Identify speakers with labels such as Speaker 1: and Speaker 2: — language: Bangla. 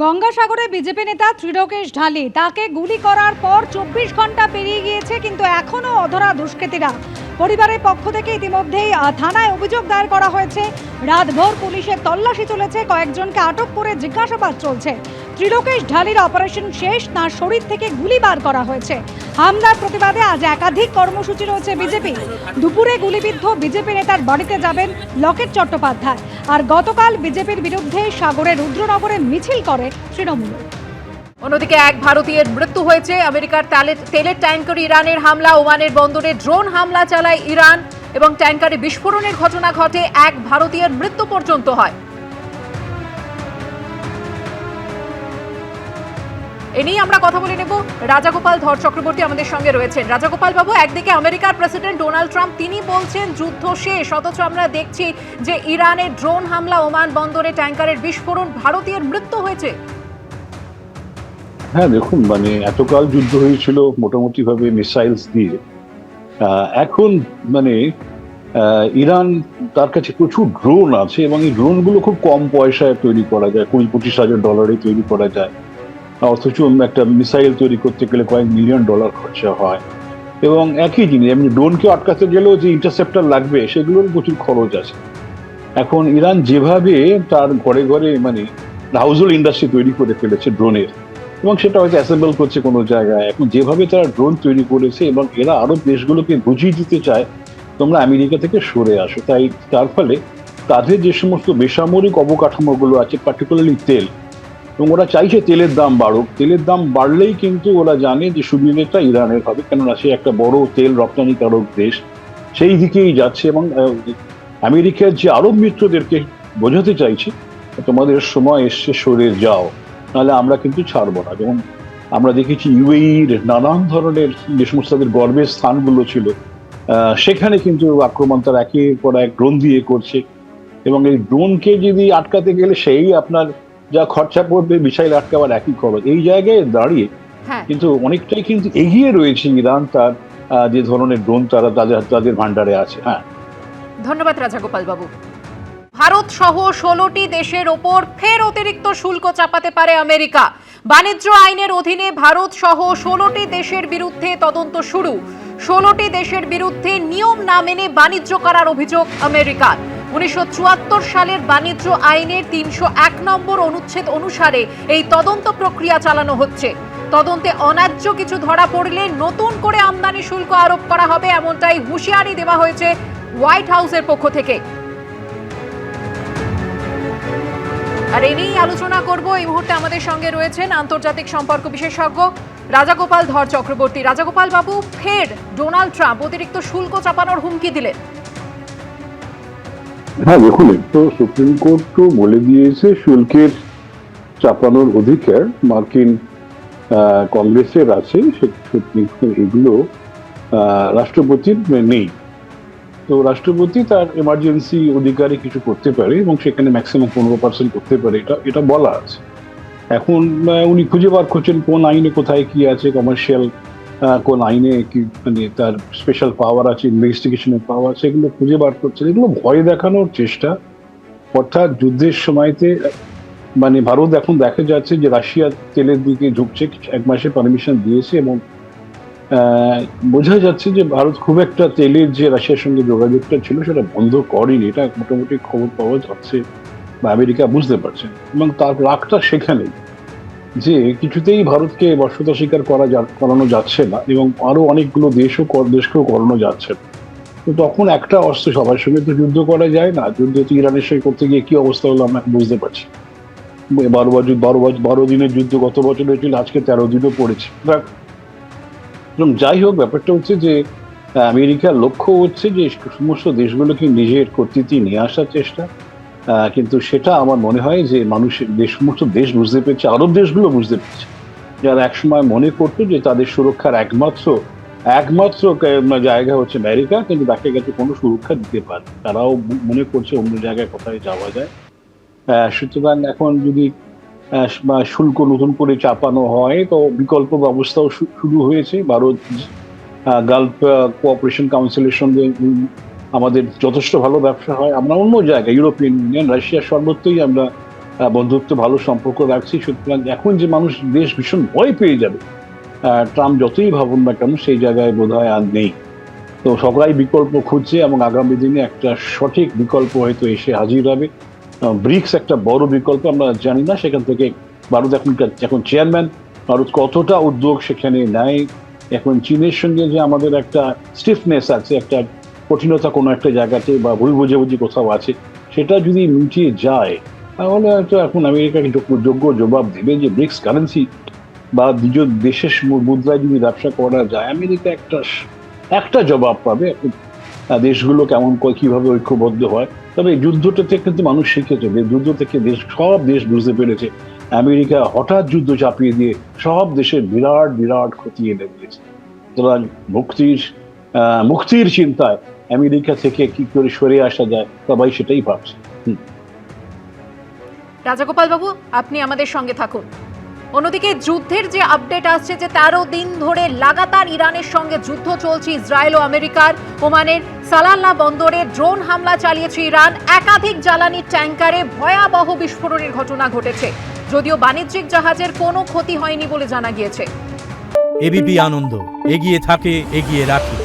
Speaker 1: গঙ্গাসাগরে বিজেপি নেতা ত্রিলোকেশ ঢালি তাকে গুলি করার পর ২৪ ঘন্টা পেরিয়ে গিয়েছে, কিন্তু এখনো অধরা দুষ্কৃতীরা। পরিবারের পক্ষ থেকে ইতিমধ্যেই থানায় অভিযোগ দায়ের করা হয়েছে। রাতভর পুলিশের তল্লাশি চলেছে, কয়েকজনকে আটক করে জিজ্ঞাসাবাদ চলছে। ত্রিলোকেশ ঢালির অপারেশন শেষ, তার শরীর থেকে গুলি বার করা হয়েছে। হামলার প্রতিবাদে আজ একাধিক কর্মসূচি রয়েছে বিজেপি। দুপুরে গুলিবিদ্ধ বিজেপি নেতার বাড়িতে যাবেন লকেট চট্টোপাধ্যায়। আর গতকাল বিজেপির বিরুদ্ধে সাগরের রুদ্রনগরে মিছিল করে তৃণমূল।
Speaker 2: অন্যদিকে এক ভারতীয়ের মৃত্যু হয়েছে। আমেরিকার তেলের ট্যাঙ্কার ইরানের হামলা, ওমানের বন্দরে ড্রোন হামলা চালায় ইরান এবং ট্যাঙ্কারে বিস্ফোরণের ঘটনা ঘটে। এক ভারতীয়ের মৃত্যু পর্যন্ত হয়। এ নিয়ে আমরা কথা বলে নেব। রাজাগোপাল ধর চক্রবর্তী আমাদের সঙ্গে রয়েছেন। রাজাগোপাল বাবু, একদিকে আমেরিকার প্রেসিডেন্ট ডোনাল্ড ট্রাম্প তিনি বলছেন যুদ্ধ শেষ, অথচ আমরা দেখছি যে ইরানের ড্রোন হামলা, ওমান বন্দরে ট্যাঙ্কারের বিস্ফোরণ, ভারতীয়ের মৃত্যু হয়েছে।
Speaker 3: হ্যাঁ, দেখুন, এতকাল যুদ্ধ হয়েছিল মোটামুটি ভাবে মিসাইলস দিয়ে। এখন ইরান, তার কাছে প্রচুর ড্রোন আছে এবং এই ড্রোনগুলো খুব কম পয়সায় তৈরি করা যায়, $20-25,000 তৈরি করা যায়। অথচ একটা মিসাইল তৈরি করতে গেলে কয়েক $1 মিলিয়ন খরচা হয়। এবং একই জিনিস, এমনি ড্রোনকে আটকাতে গেলেও যে ইন্টারসেপ্টার লাগবে সেগুলোর প্রচুর খরচ আছে। এখন ইরান যেভাবে তার ঘরে ঘরে হাউস হোল্ড ইন্ডাস্ট্রি তৈরি করে ফেলেছে ড্রোনের, এবং সেটা হয়তো অ্যাসেম্বল করছে কোনো জায়গায়, এখন যেভাবে তারা ড্রোন তৈরি করেছে এবং এরা আরব দেশগুলোকে বুঝিয়ে দিতে চায় তোমরা আমেরিকা থেকে সরে আসো। তার ফলে তাদের যে সমস্ত বেসামরিক অবকাঠামোগুলো আছে, পার্টিকুলারলি তেল, এবং ওরা চাইছে তেলের দাম বাড়ুক। তেলের দাম বাড়লেই কিন্তু ওরা জানে যে সুবিধাটা ইরানের হবে, কেননা সে একটা বড় তেল রপ্তানিকারক দেশ, সেই দিকেই যাচ্ছে। এবং আমেরিকার যে আরব মিত্রদেরকে বোঝাতে চাইছে তোমাদের সময় এসছে, সরে যাও, নাহলে আমরা কিন্তু ছাড়বো না। যেমন আমরা দেখেছি ইউএইর নানান ধরনের যে সমস্ত তাদের গর্বের স্থানগুলো ছিল, সেখানে কিন্তু আক্রমণ তার একের পর এক ড্রোন দিয়ে করছে। এবং এই ড্রোনকে যদি আটকাতে গেলে সেই আপনার যা খরচা পড়বে, মিসাইল আটকাবার একই খরচ। এই জায়গায় দাঁড়িয়ে কিন্তু অনেকটাই কিন্তু এগিয়ে রয়েছে ইরান তার যে ধরনের ড্রোন তারা তাদের ভান্ডারে আছে। হ্যাঁ,
Speaker 2: ধন্যবাদ রাজাগোপাল বাবু। ভারত সহ 16টি দেশের ওপর ফের অতিরিক্ত শুল্ক চাপাতে পারে আমেরিকা। বাণিজ্য আইনের অধীনে ভারত সহ 16টি দেশের বিরুদ্ধে তদন্ত শুরু। 16টি দেশের বিরুদ্ধে নিয়ম না মেনে বাণিজ্য করার অভিযোগ আমেরিকার। 1974 সালের বাণিজ্য আইনের 301 নম্বর অনুচ্ছেদ অনুসারে এই তদন্ত প্রক্রিয়া চালানো হচ্ছে। তদন্তে অন্যায্য কিছু ধরা পড়লে নতুন করে আমদানি শুল্ক আরোপ করা হবে, এমনটাই হুঁশিয়ারি দেওয়া হয়েছে হোয়াইট হাউসের পক্ষ থেকে। আর এই নিয়েই আলোচনা করব। এই মুহূর্তে আমাদের সঙ্গে রয়েছেন আন্তর্জাতিক সম্পর্ক বিশেষজ্ঞ রাজাগোপাল ধর চক্রবর্তী। রাজাগোপাল বাবু, ফের ডোনাল্ড ট্রাম্প অতিরিক্ত শুল্ক চাপানোর হুমকি দিলেন।
Speaker 3: হ্যাঁ, দেখুন, তো সুপ্রিম কোর্ট তো বলে দিয়েছে শুল্কের চাপানোর অধিকার মার্কিন কংগ্রেসের আছে, এগুলো রাষ্ট্রপতির নেই। তো রাষ্ট্রপতি তার এমার্জেন্সি অধিকারে কিছু করতে পারে এবং সেখানে ম্যাক্সিমাম 15% করতে পারে, এটা বলা আছে। এখন উনি খুঁজে বার করছেন কোন আইনে কোথায় কি আছে, কমার্শিয়াল কোন আইনে কি তার স্পেশাল পাওয়ার আছে, ইনভেস্টিগেশনের পাওয়ার, সেগুলো খুঁজে বার করছেন। এগুলো ভয় দেখানোর চেষ্টা। অর্থাৎ যুদ্ধের সময়তে ভারত এখন দেখা যাচ্ছে যে রাশিয়া তেলের দিকে ঝুঁকছে, 1 মাসের পারমিশন দিয়েছে এবং বোঝা যাচ্ছে যে ভারত খুব একটা তেলের যে রাশিয়ার সঙ্গে যোগাযোগটা ছিল সেটা বন্ধ করেনি। এটা মোটামুটি খবর পাওয়া যাচ্ছে বা আমেরিকা বুঝতে পারছে। এবং তার রাগটা সেখানেই যে কিছুতেই ভারতকে বর্ষতা স্বীকার করানো যাচ্ছে না এবং আরো অনেকগুলো দেশকেও করানো যাচ্ছে না। তো তখন একটা অস্ত্র, সবার সঙ্গে তো যুদ্ধ করা যায় না। যুদ্ধ তো ইরানের সঙ্গে করতে গিয়ে কি অবস্থা হলো আমরা বুঝতে পারছি। 12 দিনের যুদ্ধ গত বছর হয়েছিল, আজকে 13 দিনও পড়েছে। এবং যাই হোক, ব্যাপারটা হচ্ছে যে আমেরিকার লক্ষ্য হচ্ছে যে সমস্ত দেশগুলোকে নিজের কর্তৃত্বে নিয়ে আসার চেষ্টা। কিন্তু সেটা আমার মনে হয় যে সমস্ত দেশ বুঝতে পেরেছে, আরব দেশগুলো বুঝতে পেরেছে, যারা একসময় মনে করতো যে তাদের সুরক্ষার একমাত্র জায়গা হচ্ছে আমেরিকা, কিন্তু দেখা গেছে কোনো সুরক্ষা দিতে পারে। তারাও মনে করছে অন্য জায়গায় কোথায় যাওয়া যায়। সুতরাং এখন যদি শুল্ক নতুন করে চাপানো হয় তো বিকল্প ব্যবস্থাও শুরু হয়েছে। ভারত গালফ কোঅপারেশন কাউন্সিলের সঙ্গে আমাদের যথেষ্ট ভালো ব্যবসা হয়। আমরা অন্য জায়গায়, ইউরোপিয়ান ইউনিয়ন, রাশিয়া, সর্বত্রই আমরা বন্ধুত্ব ভালো সম্পর্ক রাখছি। সুতরাং এখন যে মানুষ দেশ ভীষণ ভয় পেয়ে যাবে, ট্রাম্প যতই ভাবুন না কেন, সেই জায়গায় বোধহয় আর নেই। তো সবাই বিকল্প খুঁজছে এবং আগামী দিনে একটা সঠিক বিকল্প হয়তো এসে হাজির হবে। ব্রিক্স একটা বড় বিকল্প, আমরা জানি না সেখান থেকে ভারত এখন চেয়ারম্যান, ভারত কতটা উদ্যোগ সেখানে নেয়। এখন চীনের সঙ্গে যে আমাদের একটা স্টিফনেস আছে, একটা কঠিনতা কোনো একটা জায়গাতে বা ভুল বুঝাবুঝি কোথাও আছে, সেটা যদি মিটিয়ে যায় তাহলে হয়তো এখন আমেরিকাকে যোগ্য জবাব দেবে যে ব্রিক্স কারেন্সি বা দ্বিতীয় দেশের মুদ্রায় যদি ব্যবসা করা যায়, আমেরিকা একটা জবাব পাবে। দেশগুলো কেমন কিভাবে ঐক্যবদ্ধ হয়। তবে এই যুদ্ধটা থেকে কিন্তু মানুষ শিখেছে, যুদ্ধ থেকে সব দেশ বুঝতে পেরেছে আমেরিকা হঠাৎ যুদ্ধ চাপিয়ে দিয়ে সব দেশের বিরাট বিরাট ক্ষতি এনে দিয়েছে। সুতরাং মুক্তির চিন্তায় আমেরিকা থেকে কি করে সরে আসা যায়, সবাই সেটাই ভাবছে।
Speaker 2: রাজাগোপাল বাবু, আপনি আমাদের সঙ্গে থাকুন। অন্যদিকে যুদ্ধের যে আপডেট আসছে যে 13 দিন ধরে লাগাতার ইরানের সঙ্গে যুদ্ধ চলছে ইসরায়েল ও আমেরিকার। ওমানের সালাল্লাহ বন্দরে ড্রোন হামলা চালিয়েছে ইরান, একাধিক জ্বালানি ট্যাঙ্কারে ভয়াবহ বিস্ফোরণের ঘটনা ঘটেছে, যদিও বাণিজ্যিক জাহাজের কোনো ক্ষতি হয়নি বলে জানা গিয়েছে।
Speaker 4: এবিপি আনন্দ, এগিয়ে থাকে, এগিয়ে রাখে।